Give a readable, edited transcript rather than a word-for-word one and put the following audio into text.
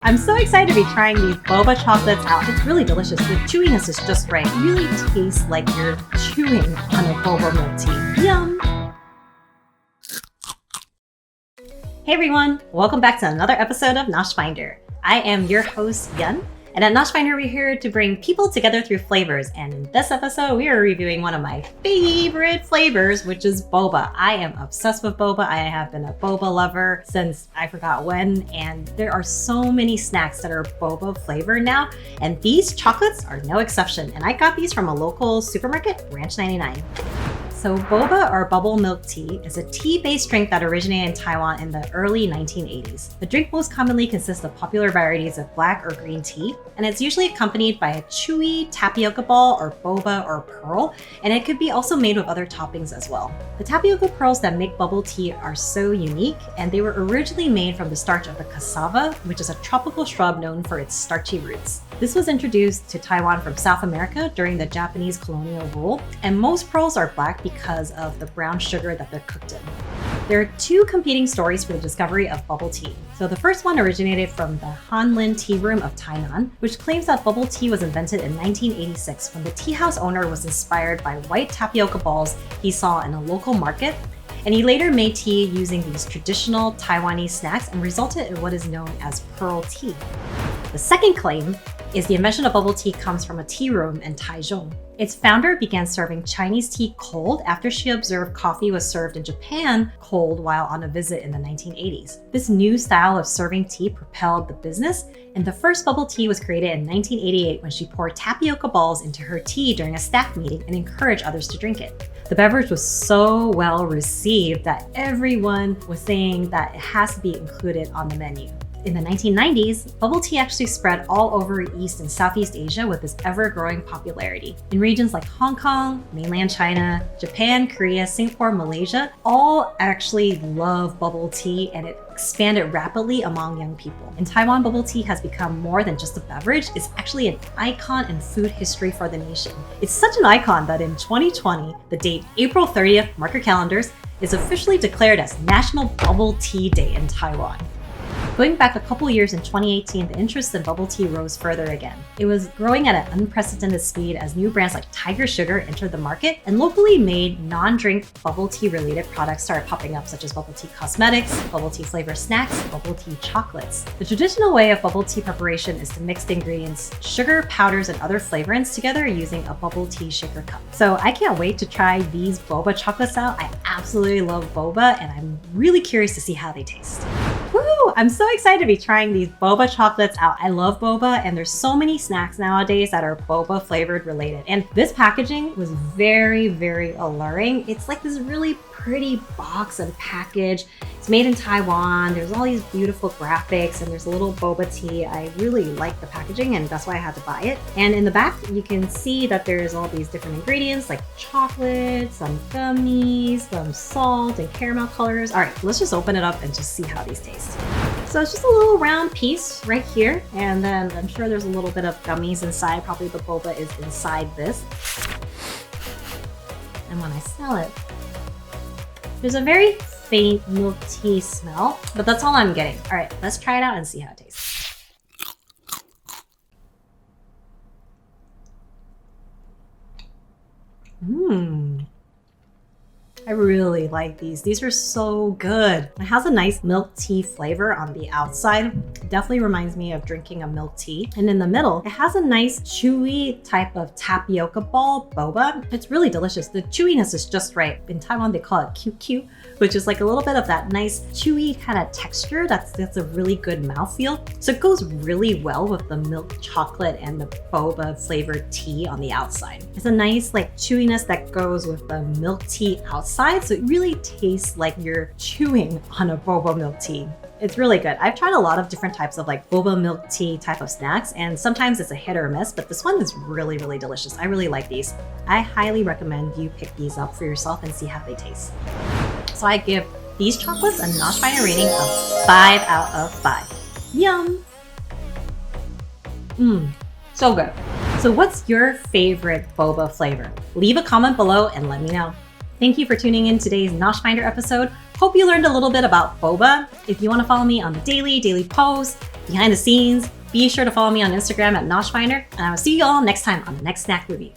I'm so excited to be trying these boba chocolates out. It's really delicious. The chewiness is just right. It really tastes like you're chewing on a boba milk tea. Yum! Hey everyone, welcome back to another episode of NoshFinder. I am your host, Yun, and at NoshFinder we're here to bring people together through flavors, and in this episode we are reviewing one of my favorite flavors, which is boba. I am obsessed with boba. I have been a boba lover since I forgot when, and there are so many snacks that are boba flavored now, and these chocolates are no exception, and I got these from a local supermarket, Ranch 99. So boba, or bubble milk tea, is a tea-based drink that originated in Taiwan in the early 1980s. The drink most commonly consists of popular varieties of black or green tea, and it's usually accompanied by a chewy tapioca ball or boba or pearl, and it could be also made with other toppings as well. The tapioca pearls that make bubble tea are so unique, and they were originally made from the starch of the cassava, which is a tropical shrub known for its starchy roots. This was introduced to Taiwan from South America during the Japanese colonial rule, and most pearls are black because of the brown sugar that they're cooked in. There are two competing stories for the discovery of bubble tea. So the first one originated from the Hanlin Tea Room of Tainan, which claims that bubble tea was invented in 1986 when the tea house owner was inspired by white tapioca balls he saw in a local market, and he later made tea using these traditional Taiwanese snacks and resulted in what is known as pearl tea. The second claim is the invention of bubble tea comes from a tea room in Taichung. Its founder began serving Chinese tea cold after she observed coffee was served in Japan cold while on a visit in the 1980s. This new style of serving tea propelled the business, and the first bubble tea was created in 1988 when she poured tapioca balls into her tea during a staff meeting and encouraged others to drink it. The beverage was so well received that everyone was saying that it has to be included on the menu. In the 1990s, bubble tea actually spread all over East and Southeast Asia with its ever-growing popularity. In regions like Hong Kong, mainland China, Japan, Korea, Singapore, Malaysia, all actually love bubble tea, and it expanded rapidly among young people. In Taiwan, bubble tea has become more than just a beverage. It's actually an icon in food history for the nation. It's such an icon that in 2020, the date April 30th, mark your calendars, is officially declared as National Bubble Tea Day in Taiwan. Going back a couple years in 2018, the interest in bubble tea rose further again. It was growing at an unprecedented speed as new brands like Tiger Sugar entered the market, and locally made non-drink bubble tea related products started popping up, such as bubble tea cosmetics, bubble tea flavored snacks, bubble tea chocolates. The traditional way of bubble tea preparation is to mix the ingredients, sugar, powders, and other flavorants together using a bubble tea shaker cup. So I can't wait to try these boba chocolates out. I absolutely love boba, and I'm really curious to see how they taste. Woo! I'm so excited to be trying these boba chocolates out. I love boba, and there's so many snacks nowadays that are boba flavored related. And this packaging was very, very alluring. It's like this really pretty box and package. It's made in Taiwan. There's all these beautiful graphics, and there's a little boba tea. I really like the packaging, and that's why I had to buy it. And in the back, you can see that there's all these different ingredients like chocolate, some gummies, some salt, and caramel colors. All right, let's just open it up and just see how these taste. So it's just a little round piece right here, and then I'm sure there's a little bit of gummies inside. Probably the boba is inside this. And when I smell it, there's a very faint milk tea smell, but that's all I'm getting. All right, let's try it out and see how it tastes. I really like these. These are so good. It has a nice milk tea flavor on the outside. It definitely reminds me of drinking a milk tea. And in the middle, it has a nice chewy type of tapioca ball boba. It's really delicious. The chewiness is just right. In Taiwan, they call it QQ, which is like a little bit of that nice chewy kind of texture that's a really good mouthfeel. So it goes really well with the milk chocolate and the boba flavored tea on the outside. It's a nice like chewiness that goes with the milk tea outside. So it really tastes like you're chewing on a boba milk tea. It's really good. I've tried a lot of different types of like boba milk tea type of snacks, and sometimes it's a hit or a miss, but this one is really, really delicious. I really like these. I highly recommend you pick these up for yourself and see how they taste. So I give these chocolates a NoshFinder rating of 5 out of 5. Yum! So good. So what's your favorite boba flavor? Leave a comment below and let me know. Thank you for tuning in today's NoshFinder episode. Hope you learned a little bit about boba. If you want to follow me on the daily posts, behind the scenes, be sure to follow me on Instagram at NoshFinder, and I will see you all next time on the next snack review.